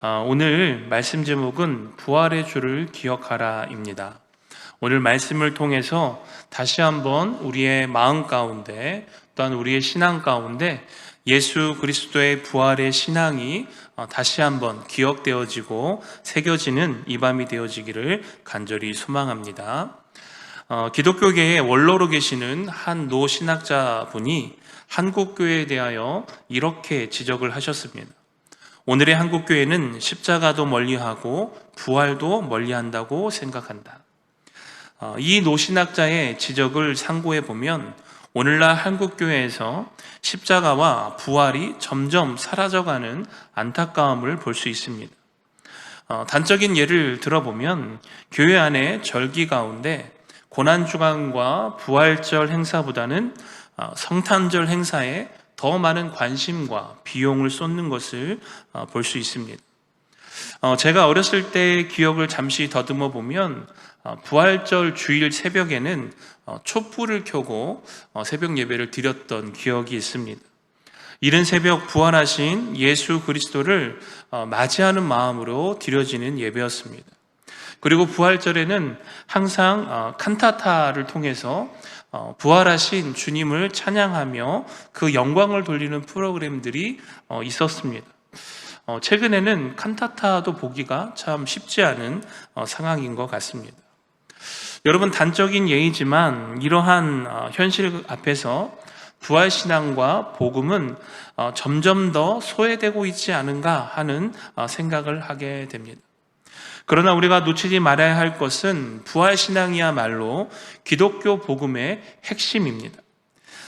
오늘 말씀 제목은 부활의 주를 기억하라입니다. 오늘 말씀을 통해서 다시 한번 우리의 마음 가운데 또한 우리의 신앙 가운데 예수 그리스도의 부활의 신앙이 다시 한번 기억되어지고 새겨지는 이 밤이 되어지기를 간절히 소망합니다. 기독교계의 원로로 계시는 한 노 신학자분이 한국교회에 대하여 이렇게 지적을 하셨습니다. 오늘의 한국교회는 십자가도 멀리하고 부활도 멀리한다고 생각한다. 이 노신학자의 지적을 상고해 보면 오늘날 한국교회에서 십자가와 부활이 점점 사라져가는 안타까움을 볼 수 있습니다. 단적인 예를 들어보면 교회 안의 절기 가운데 고난주간과 부활절 행사보다는 성탄절 행사에 더 많은 관심과 비용을 쏟는 것을 볼 수 있습니다. 제가 어렸을 때 기억을 잠시 더듬어 보면 부활절 주일 새벽에는 촛불을 켜고 새벽 예배를 드렸던 기억이 있습니다. 이른 새벽 부활하신 예수 그리스도를 맞이하는 마음으로 드려지는 예배였습니다. 그리고 부활절에는 항상 칸타타를 통해서 부활하신 주님을 찬양하며 그 영광을 돌리는 프로그램들이 있었습니다. 최근에는 칸타타도 보기가 참 쉽지 않은 상황인 것 같습니다. 여러분, 단적인 예이지만 이러한 현실 앞에서 부활신앙과 복음은 점점 더 소외되고 있지 않은가 하는 생각을 하게 됩니다. 그러나 우리가 놓치지 말아야 할 것은 부활신앙이야말로 기독교 복음의 핵심입니다.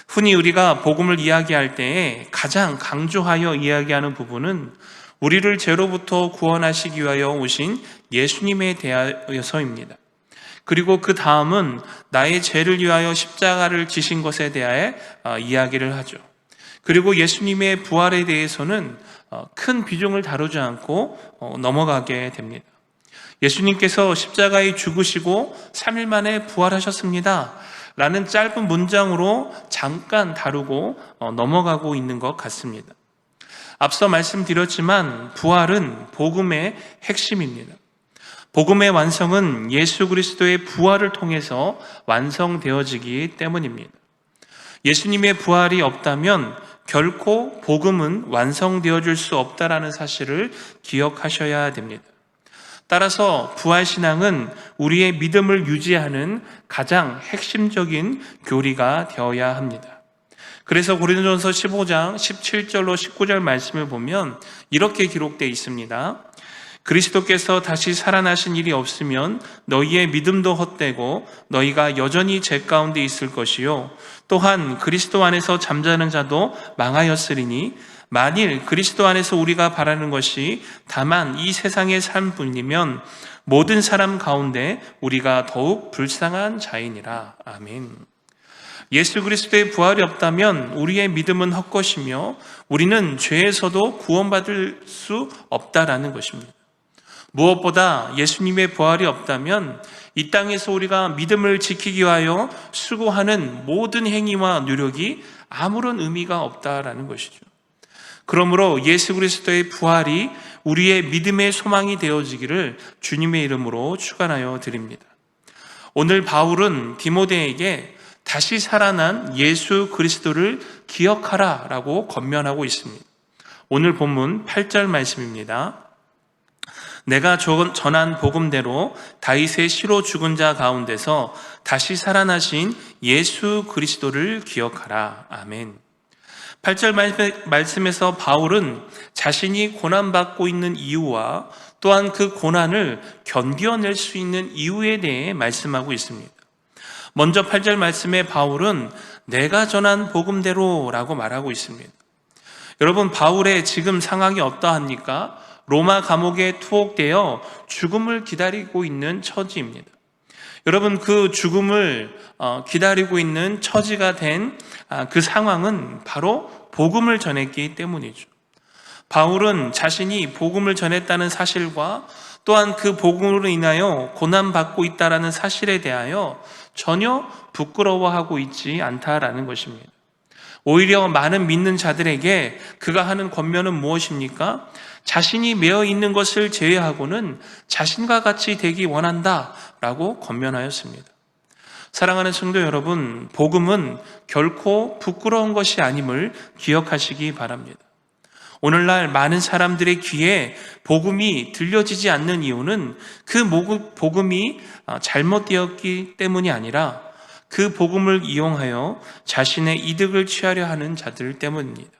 흔히 우리가 복음을 이야기할 때에 가장 강조하여 이야기하는 부분은 우리를 죄로부터 구원하시기 위하여 오신 예수님에 대하여서입니다. 그리고 그 다음은 나의 죄를 위하여 십자가를 지신 것에 대하여 이야기를 하죠. 그리고 예수님의 부활에 대해서는 큰 비중을 다루지 않고 넘어가게 됩니다. 예수님께서 십자가에 죽으시고 3일 만에 부활하셨습니다 라는 짧은 문장으로 잠깐 다루고 넘어가고 있는 것 같습니다. 앞서 말씀드렸지만 부활은 복음의 핵심입니다. 복음의 완성은 예수 그리스도의 부활을 통해서 완성되어지기 때문입니다. 예수님의 부활이 없다면 결코 복음은 완성되어질 수 없다라는 사실을 기억하셔야 됩니다. 따라서 부활신앙은 우리의 믿음을 유지하는 가장 핵심적인 교리가 되어야 합니다. 그래서 고린도전서 15장 17절로 19절 말씀을 보면 이렇게 기록되어 있습니다. 그리스도께서 다시 살아나신 일이 없으면 너희의 믿음도 헛되고 너희가 여전히 죄 가운데 있을 것이요 또한 그리스도 안에서 잠자는 자도 망하였으리니 만일 그리스도 안에서 우리가 바라는 것이 다만 이 세상의 삶뿐이면 모든 사람 가운데 우리가 더욱 불쌍한 자이니라. 아멘. 예수 그리스도의 부활이 없다면 우리의 믿음은 헛것이며 우리는 죄에서도 구원받을 수 없다라는 것입니다. 무엇보다 예수님의 부활이 없다면 이 땅에서 우리가 믿음을 지키기 위하여 수고하는 모든 행위와 노력이 아무런 의미가 없다라는 것이죠. 그러므로 예수 그리스도의 부활이 우리의 믿음의 소망이 되어지기를 주님의 이름으로 축원하여 드립니다. 오늘 바울은 디모데에게 다시 살아난 예수 그리스도를 기억하라라고 권면하고 있습니다. 오늘 본문 8절 말씀입니다. 내가 전한 복음대로 다윗의 시로 죽은 자 가운데서 다시 살아나신 예수 그리스도를 기억하라. 아멘. 8절 말씀에서 바울은 자신이 고난받고 있는 이유와 또한 그 고난을 견뎌낼 수 있는 이유에 대해 말씀하고 있습니다. 먼저 8절 말씀에 바울은 내가 전한 복음대로 라고 말하고 있습니다. 여러분, 바울의 지금 상황이 어떠합니까? 로마 감옥에 투옥되어 죽음을 기다리고 있는 처지입니다. 여러분, 그 죽음을 기다리고 있는 처지가 된 그 상황은 바로 복음을 전했기 때문이죠. 바울은 자신이 복음을 전했다는 사실과 또한 그 복음으로 인하여 고난받고 있다는 사실에 대하여 전혀 부끄러워하고 있지 않다라는 것입니다. 오히려 많은 믿는 자들에게 그가 하는 권면은 무엇입니까? 자신이 매어 있는 것을 제외하고는 자신과 같이 되기 원한다 라고 권면하였습니다. 사랑하는 성도 여러분, 복음은 결코 부끄러운 것이 아님을 기억하시기 바랍니다. 오늘날 많은 사람들의 귀에 복음이 들려지지 않는 이유는 그 복음이 잘못되었기 때문이 아니라 그 복음을 이용하여 자신의 이득을 취하려 하는 자들 때문입니다.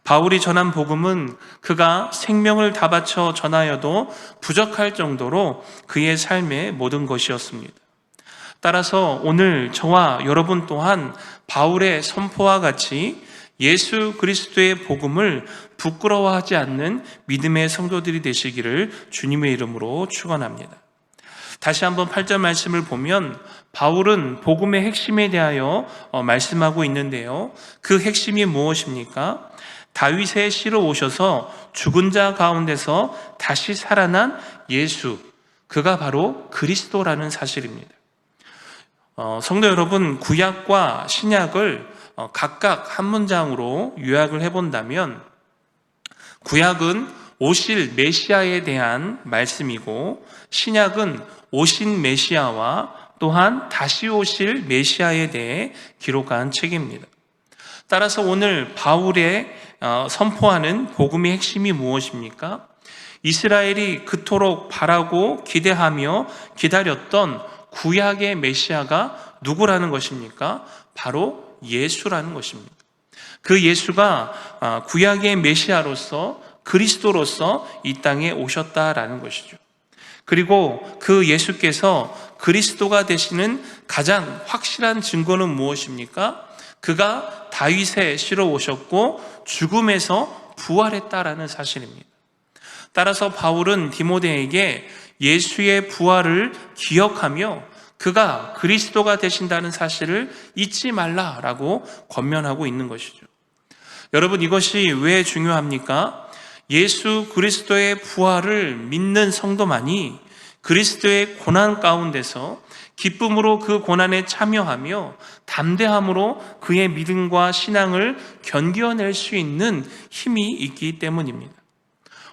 바울이 전한 복음은 그가 생명을 다 바쳐 전하여도 부족할 정도로 그의 삶의 모든 것이었습니다. 따라서 오늘 저와 여러분 또한 바울의 선포와 같이 예수 그리스도의 복음을 부끄러워하지 않는 믿음의 성도들이 되시기를 주님의 이름으로 축원합니다. 다시 한번 8절 말씀을 보면 바울은 복음의 핵심에 대하여 말씀하고 있는데요. 그 핵심이 무엇입니까? 다윗의 씨로 오셔서 죽은 자 가운데서 다시 살아난 예수, 그가 바로 그리스도라는 사실입니다. 성도 여러분, 구약과 신약을 각각 한 문장으로 요약을 해본다면 구약은 오실 메시아에 대한 말씀이고 신약은 오신 메시아와 또한 다시 오실 메시아에 대해 기록한 책입니다. 따라서 오늘 바울의 선포하는 복음의 핵심이 무엇입니까? 이스라엘이 그토록 바라고 기대하며 기다렸던 구약의 메시아가 누구라는 것입니까? 바로 예수라는 것입니다. 그 예수가 구약의 메시아로서 그리스도로서 이 땅에 오셨다라는 것이죠. 그리고 그 예수께서 그리스도가 되시는 가장 확실한 증거는 무엇입니까? 그가 다윗의 씨로 오셨고 죽음에서 부활했다라는 사실입니다. 따라서 바울은 디모데에게 예수의 부활을 기억하며 그가 그리스도가 되신다는 사실을 잊지 말라라고 권면하고 있는 것이죠. 여러분, 이것이 왜 중요합니까? 예수 그리스도의 부활을 믿는 성도만이 그리스도의 고난 가운데서 기쁨으로 그 고난에 참여하며 담대함으로 그의 믿음과 신앙을 견뎌낼 수 있는 힘이 있기 때문입니다.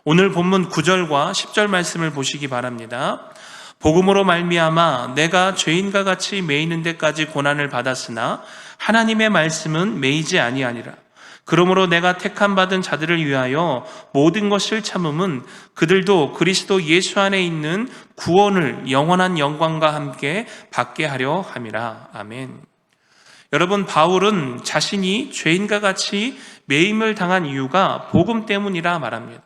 오늘 본문 9절과 10절 말씀을 보시기 바랍니다. 복음으로 말미암아 내가 죄인과 같이 매이는 데까지 고난을 받았으나 하나님의 말씀은 매이지 아니하니라. 그러므로 내가 택함 받은 자들을 위하여 모든 것을 참음은 그들도 그리스도 예수 안에 있는 구원을 영원한 영광과 함께 받게 하려 함이라. 아멘. 여러분, 바울은 자신이 죄인과 같이 매임을 당한 이유가 복음 때문이라 말합니다.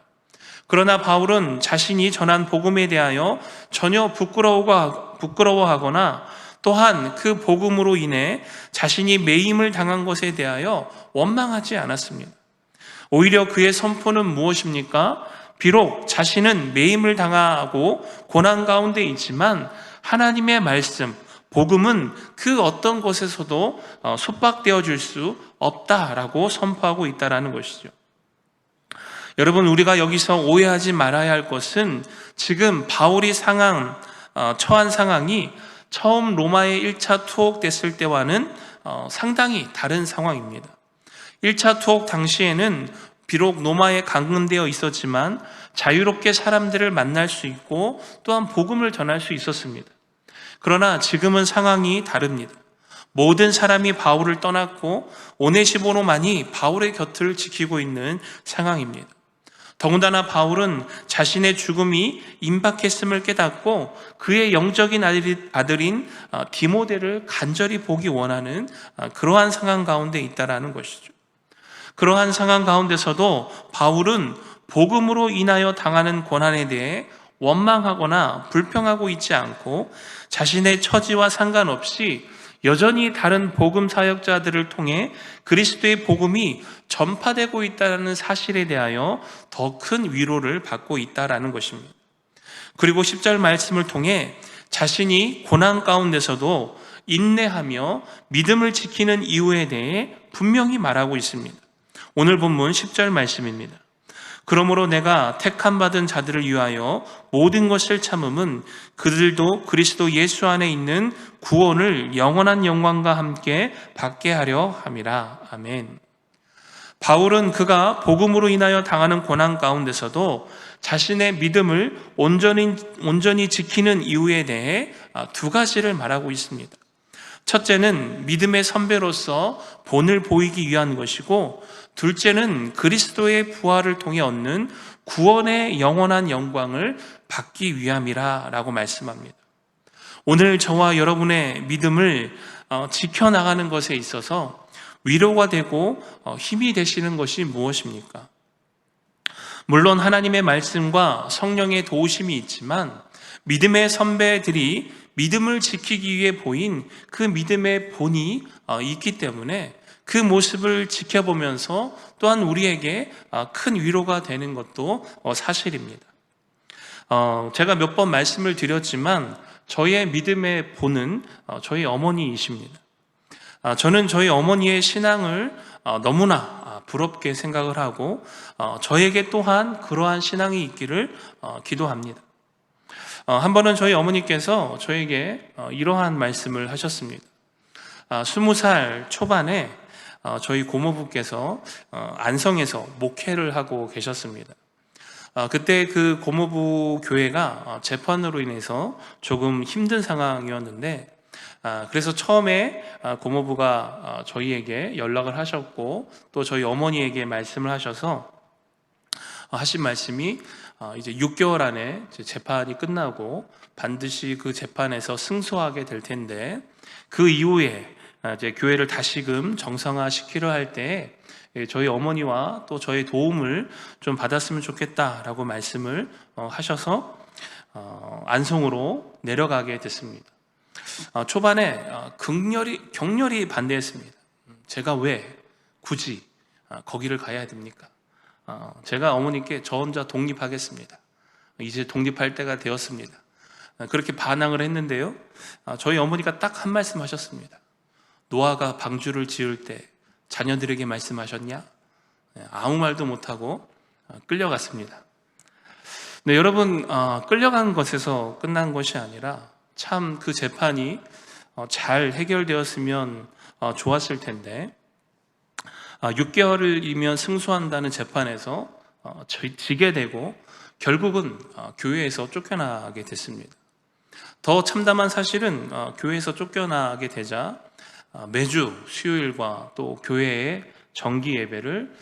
그러나 바울은 자신이 전한 복음에 대하여 전혀 부끄러워하거나 또한 그 복음으로 인해 자신이 매임을 당한 것에 대하여 원망하지 않았습니다. 오히려 그의 선포는 무엇입니까? 비록 자신은 매임을 당하고 고난 가운데 있지만 하나님의 말씀, 복음은 그 어떤 것에서도 속박되어 줄 수 없다라고 선포하고 있다는 것이죠. 여러분, 우리가 여기서 오해하지 말아야 할 것은 지금 바울이 처한 상황이 처음 로마에 1차 투옥됐을 때와는 상당히 다른 상황입니다. 1차 투옥 당시에는 비록 로마에 감금되어 있었지만 자유롭게 사람들을 만날 수 있고 또한 복음을 전할 수 있었습니다. 그러나 지금은 상황이 다릅니다. 모든 사람이 바울을 떠났고 오네시모로만이 바울의 곁을 지키고 있는 상황입니다. 더군다나 바울은 자신의 죽음이 임박했음을 깨닫고 그의 영적인 아들인 디모데를 간절히 보기 원하는 그러한 상황 가운데 있다라는 것이죠. 그러한 상황 가운데서도 바울은 복음으로 인하여 당하는 고난에 대해 원망하거나 불평하고 있지 않고 자신의 처지와 상관없이 여전히 다른 복음 사역자들을 통해 그리스도의 복음이 전파되고 있다는 사실에 대하여 더 큰 위로를 받고 있다는 것입니다. 그리고 10절 말씀을 통해 자신이 고난 가운데서도 인내하며 믿음을 지키는 이유에 대해 분명히 말하고 있습니다. 오늘 본문 10절 말씀입니다. 그러므로 내가 택함 받은 자들을 위하여 모든 것을 참음은 그들도 그리스도 예수 안에 있는 구원을 영원한 영광과 함께 받게 하려 함이라. 아멘. 바울은 그가 복음으로 인하여 당하는 고난 가운데서도 자신의 믿음을 온전히 지키는 이유에 대해 두 가지를 말하고 있습니다. 첫째는 믿음의 선배로서 본을 보이기 위한 것이고, 둘째는 그리스도의 부활을 통해 얻는 구원의 영원한 영광을 받기 위함이라 라고 말씀합니다. 오늘 저와 여러분의 믿음을 지켜나가는 것에 있어서 위로가 되고 힘이 되시는 것이 무엇입니까? 물론 하나님의 말씀과 성령의 도우심이 있지만, 믿음의 선배들이 믿음을 지키기 위해 보인 그 믿음의 본이 있기 때문에 그 모습을 지켜보면서 또한 우리에게 큰 위로가 되는 것도 사실입니다. 제가 몇 번 말씀을 드렸지만 저의 믿음의 본은 저희 어머니이십니다. 저는 저희 어머니의 신앙을 너무나 부럽게 생각을 하고 저에게 또한 그러한 신앙이 있기를 기도합니다. 한 번은 저희 어머니께서 저에게 이러한 말씀을 하셨습니다. 20살 초반에 저희 고모부께서 안성에서 목회를 하고 계셨습니다. 그때 그 고모부 교회가 재판으로 인해서 조금 힘든 상황이었는데, 그래서 처음에 고모부가 저희에게 연락을 하셨고 또 저희 어머니에게 말씀을 하셔서 하신 말씀이 이제 6개월 안에 재판이 끝나고 반드시 그 재판에서 승소하게 될 텐데, 그 이후에 이제 교회를 다시금 정상화시키려 할 때 저희 어머니와 또 저의 도움을 좀 받았으면 좋겠다라고 말씀을 하셔서 안성으로 내려가게 됐습니다. 초반에 격렬히 반대했습니다. 제가 왜 굳이 거기를 가야 됩니까? 제가 어머니께 저 혼자 독립하겠습니다. 이제 독립할 때가 되었습니다. 그렇게 반항을 했는데요, 저희 어머니가 딱 한 말씀 하셨습니다. 노아가 방주를 지을 때 자녀들에게 말씀하셨냐? 아무 말도 못하고 끌려갔습니다. 네, 여러분, 끌려간 것에서 끝난 것이 아니라 참 그 재판이 잘 해결되었으면 좋았을 텐데, 6개월이면 승소한다는 재판에서 지게 되고 결국은 교회에서 쫓겨나게 됐습니다. 더 참담한 사실은 교회에서 쫓겨나게 되자 매주 수요일과 또 교회의 정기 예배를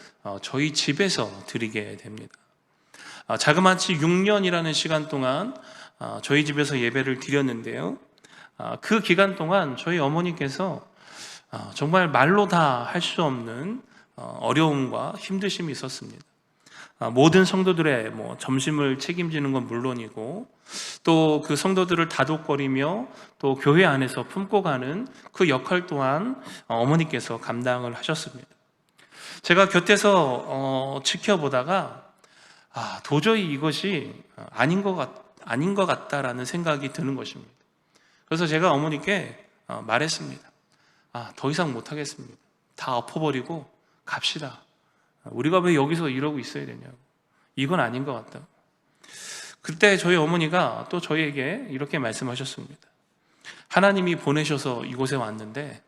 저희 집에서 드리게 됩니다. 자그마치 6년이라는 시간 동안 저희 집에서 예배를 드렸는데요, 그 기간 동안 저희 어머니께서 정말 말로 다 할 수 없는 어려움과 힘드심이 있었습니다. 모든 성도들의 점심을 책임지는 건 물론이고 또 그 성도들을 다독거리며 또 교회 안에서 품고 가는 그 역할 또한 어머니께서 감당을 하셨습니다. 제가 곁에서 지켜보다가 도저히 이것이 아닌 것 같다라는 생각이 드는 것입니다. 그래서 제가 어머니께 말했습니다. 더 이상 못하겠습니다. 다 엎어버리고 갑시다. 우리가 왜 여기서 이러고 있어야 되냐고. 이건 아닌 것 같다. 그때 저희 어머니가 또 저희에게 이렇게 말씀하셨습니다. 하나님이 보내셔서 이곳에 왔는데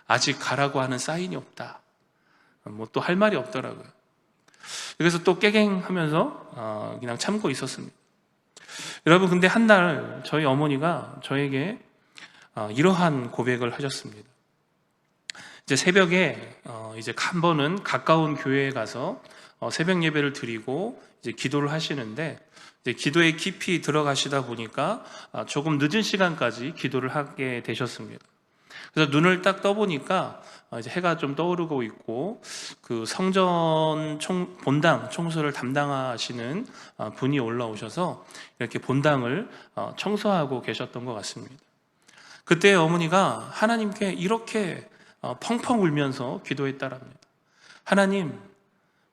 아직 가라고 하는 사인이 없다. 또 할 말이 없더라고요. 그래서 또 깨갱하면서 그냥 참고 있었습니다. 여러분, 근데 한 날 저희 어머니가 저에게 이러한 고백을 하셨습니다. 이제 새벽에 이제 한 번은 가까운 교회에 가서 새벽 예배를 드리고 이제 기도를 하시는데, 이제 기도에 깊이 들어가시다 보니까 조금 늦은 시간까지 기도를 하게 되셨습니다. 그래서 눈을 딱 떠보니까 이제 해가 좀 떠오르고 있고 그 성전 본당 청소를 담당하시는 분이 올라오셔서 이렇게 본당을 청소하고 계셨던 것 같습니다. 그때 어머니가 하나님께 이렇게 펑펑 울면서 기도했다랍니다. 하나님,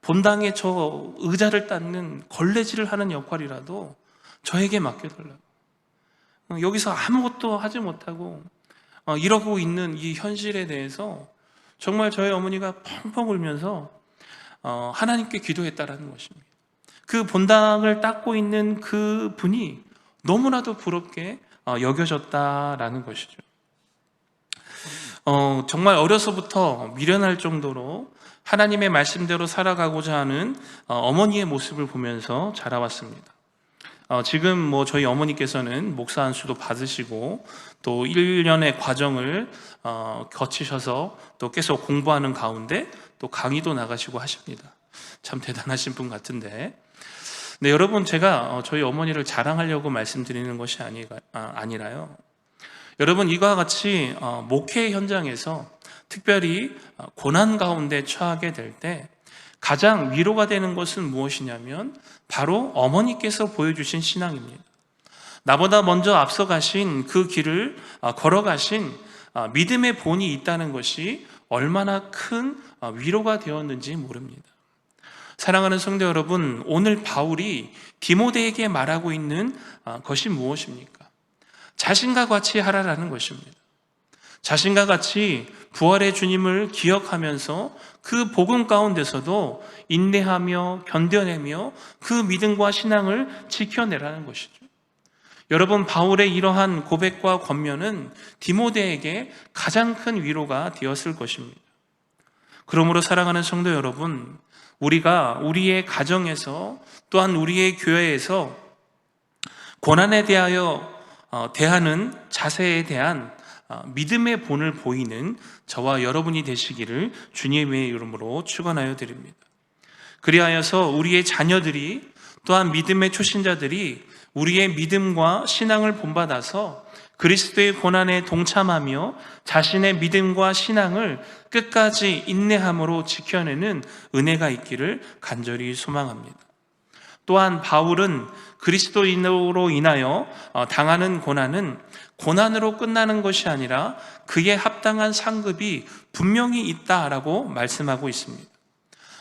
본당에 저 의자를 닦는 걸레질을 하는 역할이라도 저에게 맡겨달라고. 여기서 아무것도 하지 못하고 이러고 있는 이 현실에 대해서 정말 저희 어머니가 펑펑 울면서 하나님께 기도했다라는 것입니다. 그 본당을 닦고 있는 그 분이 너무나도 부럽게 여겨졌다라는 것이죠. 정말 어려서부터 미련할 정도로 하나님의 말씀대로 살아가고자 하는 어머니의 모습을 보면서 자라왔습니다. 지금 저희 어머니께서는 목사 안수도 받으시고 또 1년의 과정을 거치셔서 또 계속 공부하는 가운데 또 강의도 나가시고 하십니다. 참 대단하신 분 같은데, 네, 여러분, 제가 저희 어머니를 자랑하려고 말씀드리는 것이 아니라요. 여러분, 이와 같이 목회 현장에서 특별히 고난 가운데 처하게 될 때 가장 위로가 되는 것은 무엇이냐면 바로 어머니께서 보여주신 신앙입니다. 나보다 먼저 앞서가신 그 길을 걸어가신 믿음의 본이 있다는 것이 얼마나 큰 위로가 되었는지 모릅니다. 사랑하는 성도 여러분, 오늘 바울이 디모데에게 말하고 있는 것이 무엇입니까? 자신과 같이 하라라는 것입니다. 자신과 같이 부활의 주님을 기억하면서 그 복음 가운데서도 인내하며 견뎌내며 그 믿음과 신앙을 지켜내라는 것이죠. 여러분, 바울의 이러한 고백과 권면은 디모데에게 가장 큰 위로가 되었을 것입니다. 그러므로 사랑하는 성도 여러분, 우리가 우리의 가정에서 또한 우리의 교회에서 고난에 대하여 대하는 자세에 대한 믿음의 본을 보이는 저와 여러분이 되시기를 주님의 이름으로 축원하여 드립니다. 그리하여서 우리의 자녀들이 또한 믿음의 초신자들이 우리의 믿음과 신앙을 본받아서 그리스도의 고난에 동참하며 자신의 믿음과 신앙을 끝까지 인내함으로 지켜내는 은혜가 있기를 간절히 소망합니다. 또한 바울은 그리스도인으로 인하여 당하는 고난은 고난으로 끝나는 것이 아니라 그에 합당한 상급이 분명히 있다라고 말씀하고 있습니다.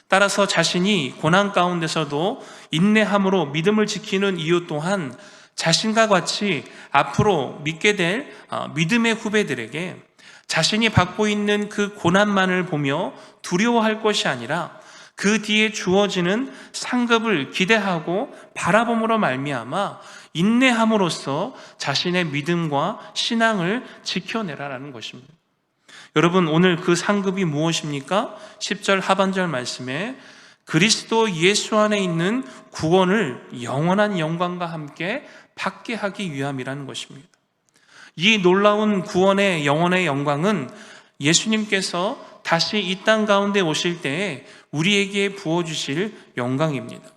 따라서 자신이 고난 가운데서도 인내함으로 믿음을 지키는 이유 또한 자신과 같이 앞으로 믿게 될 믿음의 후배들에게 자신이 받고 있는 그 고난만을 보며 두려워할 것이 아니라 그 뒤에 주어지는 상급을 기대하고 바라봄으로 말미암아 인내함으로써 자신의 믿음과 신앙을 지켜내라라는 것입니다. 여러분, 오늘 그 상급이 무엇입니까? 10절 하반절 말씀에 그리스도 예수 안에 있는 구원을 영원한 영광과 함께 받게 하기 위함이라는 것입니다. 이 놀라운 구원의 영원의 영광은 예수님께서 다시 이 땅 가운데 오실 때에 우리에게 부어주실 영광입니다.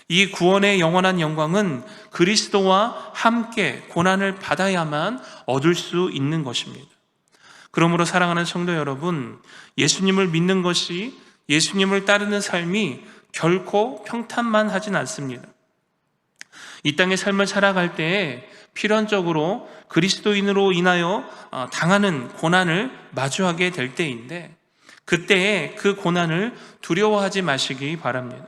이 구원의 영원한 영광은 그리스도와 함께 고난을 받아야만 얻을 수 있는 것입니다. 그러므로 사랑하는 성도 여러분, 예수님을 믿는 것이, 예수님을 따르는 삶이 결코 평탄만 하진 않습니다. 이 땅의 삶을 살아갈 때에 필연적으로 그리스도인으로 인하여 당하는 고난을 마주하게 될 때인데, 그때에 그 고난을 두려워하지 마시기 바랍니다.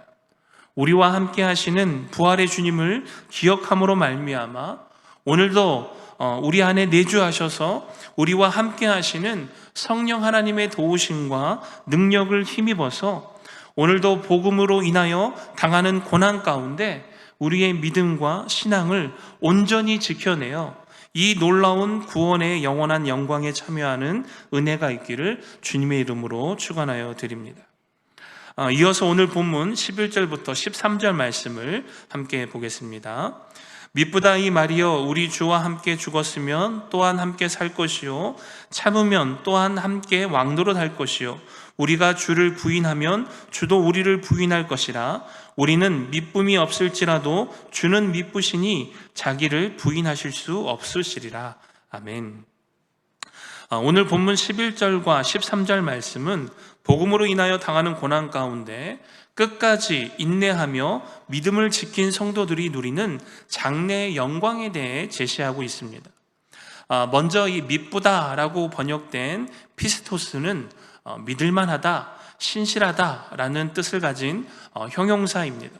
우리와 함께 하시는 부활의 주님을 기억함으로 말미암아 오늘도 우리 안에 내주하셔서 우리와 함께 하시는 성령 하나님의 도우심과 능력을 힘입어서 오늘도 복음으로 인하여 당하는 고난 가운데 우리의 믿음과 신앙을 온전히 지켜내어 이 놀라운 구원의 영원한 영광에 참여하는 은혜가 있기를 주님의 이름으로 축원하여 드립니다. 이어서 오늘 본문 11절부터 13절 말씀을 함께 보겠습니다. 미쁘다 이 말이여, 우리 주와 함께 죽었으면 또한 함께 살 것이요 참으면 또한 함께 왕노릇할 것이요 우리가 주를 부인하면 주도 우리를 부인할 것이라. 우리는 미쁨이 없을지라도 주는 미쁘시니 자기를 부인하실 수 없으시리라. 아멘. 오늘 본문 11절과 13절 말씀은 복음으로 인하여 당하는 고난 가운데 끝까지 인내하며 믿음을 지킨 성도들이 누리는 장래의 영광에 대해 제시하고 있습니다. 먼저 이 미쁘다라고 번역된 피스토스는 믿을만하다, 신실하다라는 뜻을 가진 형용사입니다.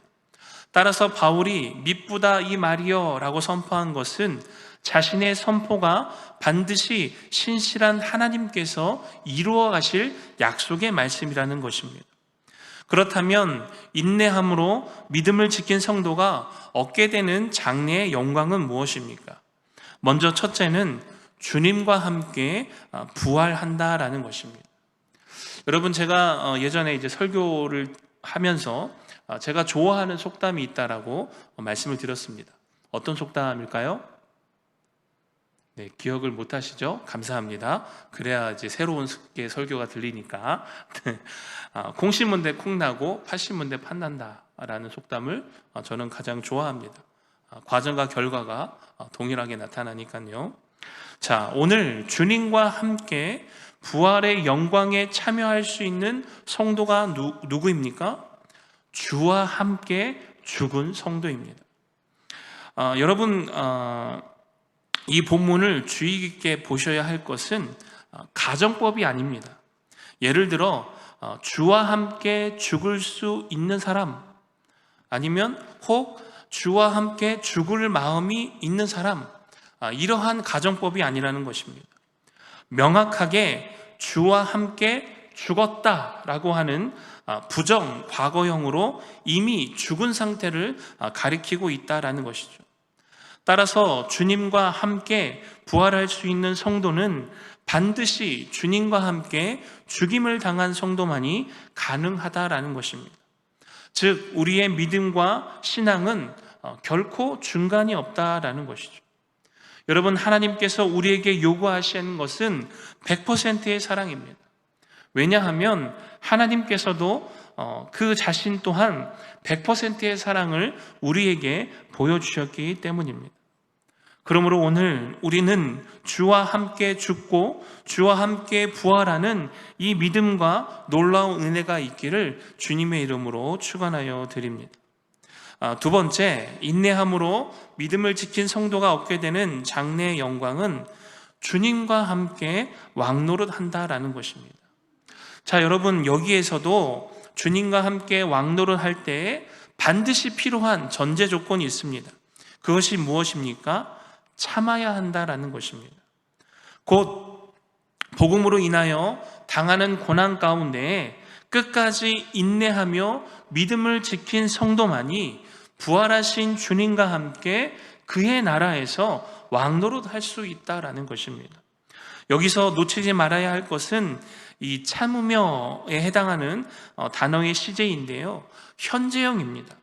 따라서 바울이 미쁘다 이 말이여 라고 선포한 것은 자신의 선포가 반드시 신실한 하나님께서 이루어 가실 약속의 말씀이라는 것입니다. 그렇다면 인내함으로 믿음을 지킨 성도가 얻게 되는 장래의 영광은 무엇입니까? 먼저 첫째는 주님과 함께 부활한다라는 것입니다. 여러분, 제가 예전에 이제 설교를 하면서 제가 좋아하는 속담이 있다라고 말씀을 드렸습니다. 어떤 속담일까요? 네, 기억을 못 하시죠? 감사합니다. 그래야 이제 새로운 게 설교가 들리니까. 콩 심은 데 콩나고 팥 심은 데 팥난다 라는 속담을 저는 가장 좋아합니다. 과정과 결과가 동일하게 나타나니까요. 자, 오늘 주님과 함께 부활의 영광에 참여할 수 있는 성도가 누구입니까? 주와 함께 죽은 성도입니다. 여러분, 이 본문을 주의 깊게 보셔야 할 것은 가정법이 아닙니다. 예를 들어 주와 함께 죽을 수 있는 사람, 아니면 혹 주와 함께 죽을 마음이 있는 사람, 이러한 가정법이 아니라는 것입니다. 명확하게 주와 함께 죽었다라고 하는 부정 과거형으로 이미 죽은 상태를 가리키고 있다라는 것이죠. 따라서 주님과 함께 부활할 수 있는 성도는 반드시 주님과 함께 죽임을 당한 성도만이 가능하다라는 것입니다. 즉, 우리의 믿음과 신앙은 결코 중간이 없다라는 것이죠. 여러분, 하나님께서 우리에게 요구하시는 것은 100%의 사랑입니다. 왜냐하면 하나님께서도 그 자신 또한 100%의 사랑을 우리에게 보여주셨기 때문입니다. 그러므로 오늘 우리는 주와 함께 죽고 주와 함께 부활하는 이 믿음과 놀라운 은혜가 있기를 주님의 이름으로 축원하여 드립니다. 두 번째, 인내함으로 믿음을 지킨 성도가 얻게 되는 장래의 영광은 주님과 함께 왕노릇한다라는 것입니다. 자, 여러분, 여기에서도 주님과 함께 왕노릇할 때에 반드시 필요한 전제 조건이 있습니다. 그것이 무엇입니까? 참아야 한다라는 것입니다. 곧 복음으로 인하여 당하는 고난 가운데 끝까지 인내하며 믿음을 지킨 성도만이 부활하신 주님과 함께 그의 나라에서 왕노릇할 수 있다라는 것입니다. 여기서 놓치지 말아야 할 것은 이 참으며에 해당하는 단어의 시제인데요, 현재형입니다.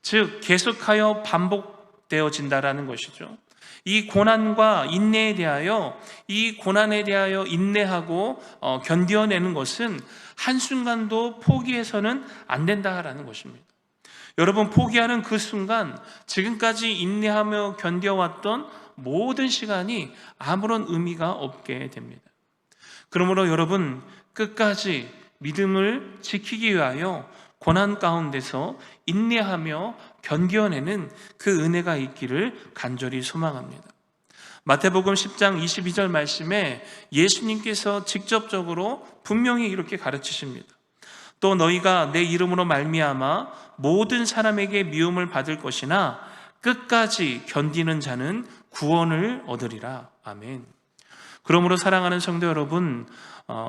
즉 계속하여 반복되어진다라는 것이죠. 이 고난과 인내에 대하여, 이 고난에 대하여 인내하고 견뎌내는 것은 한순간도 포기해서는 안 된다라는 것입니다. 여러분, 포기하는 그 순간 지금까지 인내하며 견뎌왔던 모든 시간이 아무런 의미가 없게 됩니다. 그러므로 여러분, 끝까지 믿음을 지키기 위하여 고난 가운데서 인내하며 견뎌내는 그 은혜가 있기를 간절히 소망합니다. 마태복음 10장 22절 말씀에 예수님께서 직접적으로 분명히 이렇게 가르치십니다. 또 너희가 내 이름으로 말미암아 모든 사람에게 미움을 받을 것이나 끝까지 견디는 자는 구원을 얻으리라. 아멘. 그러므로 사랑하는 성도 여러분,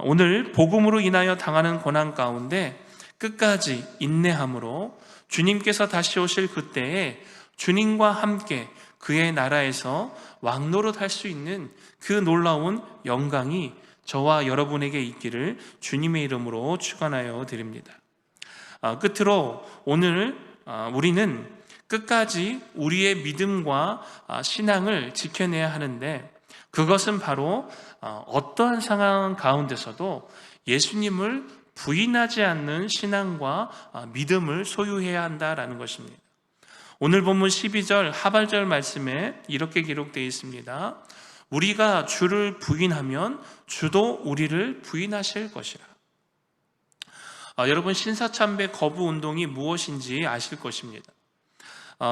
오늘 복음으로 인하여 당하는 고난 가운데 끝까지 인내함으로 주님께서 다시 오실 그때에 주님과 함께 그의 나라에서 왕노릇할 수 있는 그 놀라운 영광이 저와 여러분에게 있기를 주님의 이름으로 축원하여 드립니다. 끝으로 오늘 우리는 끝까지 우리의 믿음과 신앙을 지켜내야 하는데, 그것은 바로 어떠한 상황 가운데서도 예수님을 부인하지 않는 신앙과 믿음을 소유해야 한다라는 것입니다. 오늘 본문 12절 하반절 말씀에 이렇게 기록되어 있습니다. 우리가 주를 부인하면 주도 우리를 부인하실 것이라. 여러분, 신사참배 거부 운동이 무엇인지 아실 것입니다.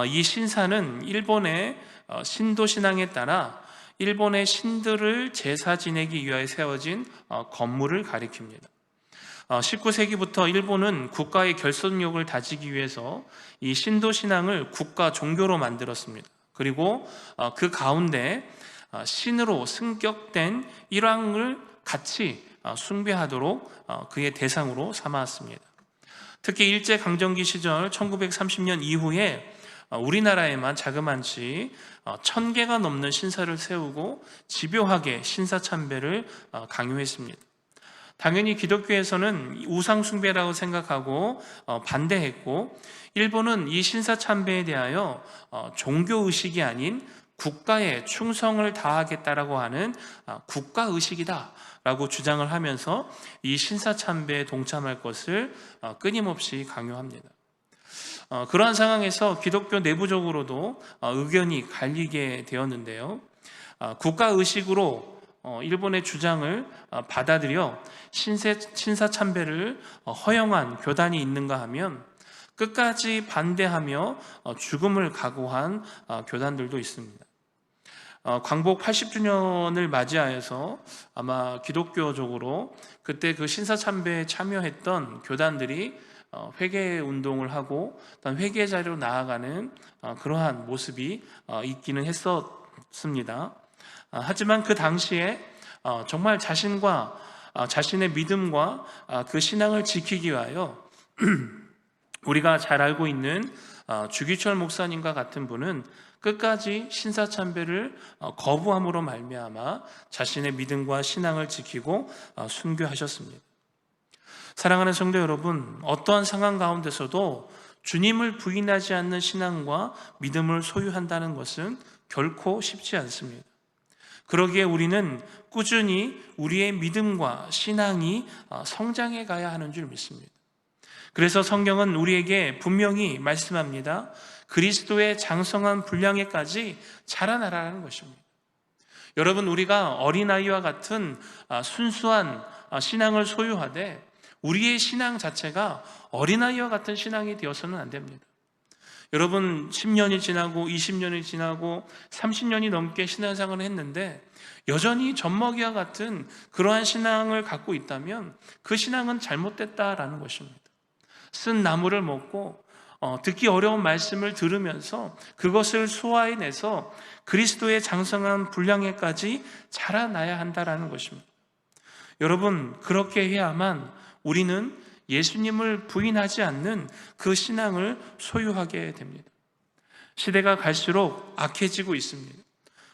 이 신사는 일본의 신도 신앙에 따라 일본의 신들을 제사 지내기 위하여 세워진 건물을 가리킵니다. 19세기부터 일본은 국가의 결속력을 다지기 위해서 이 신도 신앙을 국가 종교로 만들었습니다. 그리고 그 가운데 신으로 승격된 일왕을 같이 숭배하도록 그의 대상으로 삼았습니다. 특히 일제강점기 시절 1930년 이후에 우리나라에만 자그만치 1000개가 넘는 신사를 세우고 집요하게 신사참배를 강요했습니다. 당연히 기독교에서는 우상숭배라고 생각하고 반대했고, 일본은 이 신사참배에 대하여 종교의식이 아닌 국가에 충성을 다하겠다라고 하는 국가의식이다 라고 주장을 하면서 이 신사참배에 동참할 것을 끊임없이 강요합니다. 그러한 상황에서 기독교 내부적으로도 의견이 갈리게 되었는데요. 국가의식으로 일본의 주장을 받아들여 신사참배를 허용한 교단이 있는가 하면 끝까지 반대하며 죽음을 각오한 교단들도 있습니다. 광복 80주년을 맞이하여서 아마 기독교적으로 그때 그 신사참배에 참여했던 교단들이 회개 운동을 하고 회개 자리로 나아가는 그러한 모습이 있기는 했었습니다. 하지만 그 당시에 정말 자신의 믿음과 그 신앙을 지키기 위하여 우리가 잘 알고 있는 주기철 목사님과 같은 분은 끝까지 신사참배를 거부함으로 말미암아 자신의 믿음과 신앙을 지키고 순교하셨습니다. 사랑하는 성도 여러분, 어떠한 상황 가운데서도 주님을 부인하지 않는 신앙과 믿음을 소유한다는 것은 결코 쉽지 않습니다. 그러기에 우리는 꾸준히 우리의 믿음과 신앙이 성장해 가야 하는 줄 믿습니다. 그래서 성경은 우리에게 분명히 말씀합니다. 그리스도의 장성한 분량에까지 자라나라는 것입니다. 여러분, 우리가 어린아이와 같은 순수한 신앙을 소유하되 우리의 신앙 자체가 어린아이와 같은 신앙이 되어서는 안 됩니다. 여러분, 10년이 지나고 20년이 지나고 30년이 넘게 신앙생활을 했는데 여전히 젖먹이와 같은 그러한 신앙을 갖고 있다면 그 신앙은 잘못됐다라는 것입니다. 쓴 나물을 먹고 듣기 어려운 말씀을 들으면서 그것을 소화해내서 그리스도의 장성한 분량에까지 자라나야 한다라는 것입니다. 여러분, 그렇게 해야만 우리는 예수님을 부인하지 않는 그 신앙을 소유하게 됩니다. 시대가 갈수록 악해지고 있습니다.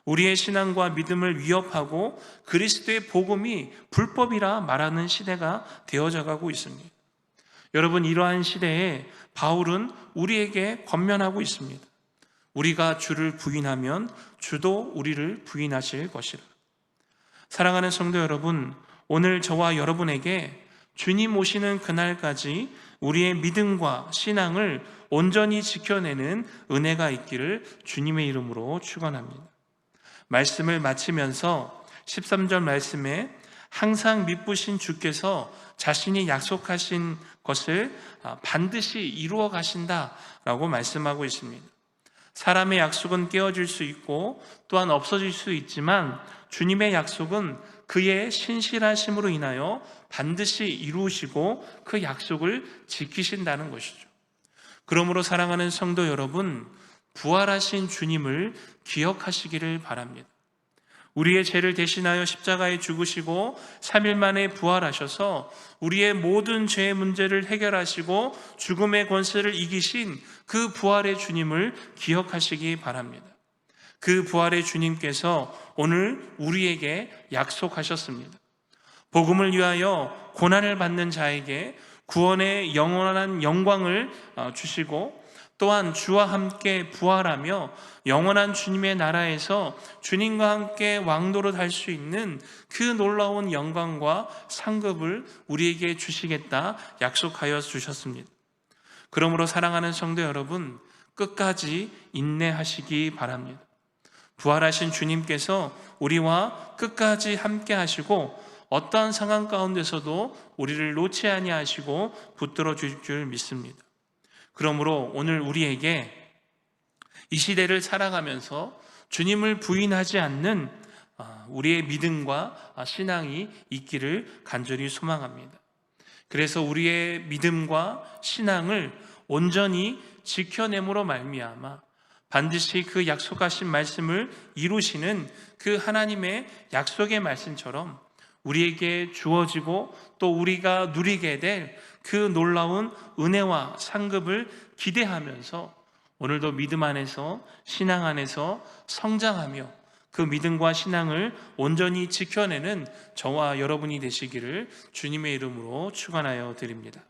우리의 신앙과 믿음을 위협하고 그리스도의 복음이 불법이라 말하는 시대가 되어져 가고 있습니다. 여러분, 이러한 시대에 바울은 우리에게 권면하고 있습니다. 우리가 주를 부인하면 주도 우리를 부인하실 것이라. 사랑하는 성도 여러분, 오늘 저와 여러분에게 주님 오시는 그날까지 우리의 믿음과 신앙을 온전히 지켜내는 은혜가 있기를 주님의 이름으로 축원합니다. 말씀을 마치면서 13절 말씀에 항상 미쁘신 주께서 자신이 약속하신 것을 반드시 이루어 가신다라고 말씀하고 있습니다. 사람의 약속은 깨어질 수 있고 또한 없어질 수 있지만 주님의 약속은 그의 신실하심으로 인하여 반드시 이루시고 그 약속을 지키신다는 것이죠. 그러므로 사랑하는 성도 여러분, 부활하신 주님을 기억하시기를 바랍니다. 우리의 죄를 대신하여 십자가에 죽으시고 3일 만에 부활하셔서 우리의 모든 죄의 문제를 해결하시고 죽음의 권세를 이기신 그 부활의 주님을 기억하시기 바랍니다. 그 부활의 주님께서 오늘 우리에게 약속하셨습니다. 복음을 위하여 고난을 받는 자에게 구원의 영원한 영광을 주시고 또한 주와 함께 부활하며 영원한 주님의 나라에서 주님과 함께 왕노릇 할 수 있는 그 놀라운 영광과 상급을 우리에게 주시겠다 약속하여 주셨습니다. 그러므로 사랑하는 성도 여러분, 끝까지 인내하시기 바랍니다. 부활하신 주님께서 우리와 끝까지 함께 하시고 어떠한 상황 가운데서도 우리를 놓지 아니하시고 붙들어 주실 줄 믿습니다. 그러므로 오늘 우리에게 이 시대를 살아가면서 주님을 부인하지 않는 우리의 믿음과 신앙이 있기를 간절히 소망합니다. 그래서 우리의 믿음과 신앙을 온전히 지켜냄으로 말미암아 반드시 그 약속하신 말씀을 이루시는 그 하나님의 약속의 말씀처럼 우리에게 주어지고 또 우리가 누리게 될 그 놀라운 은혜와 상급을 기대하면서 오늘도 믿음 안에서 신앙 안에서 성장하며 그 믿음과 신앙을 온전히 지켜내는 저와 여러분이 되시기를 주님의 이름으로 축원하여 드립니다.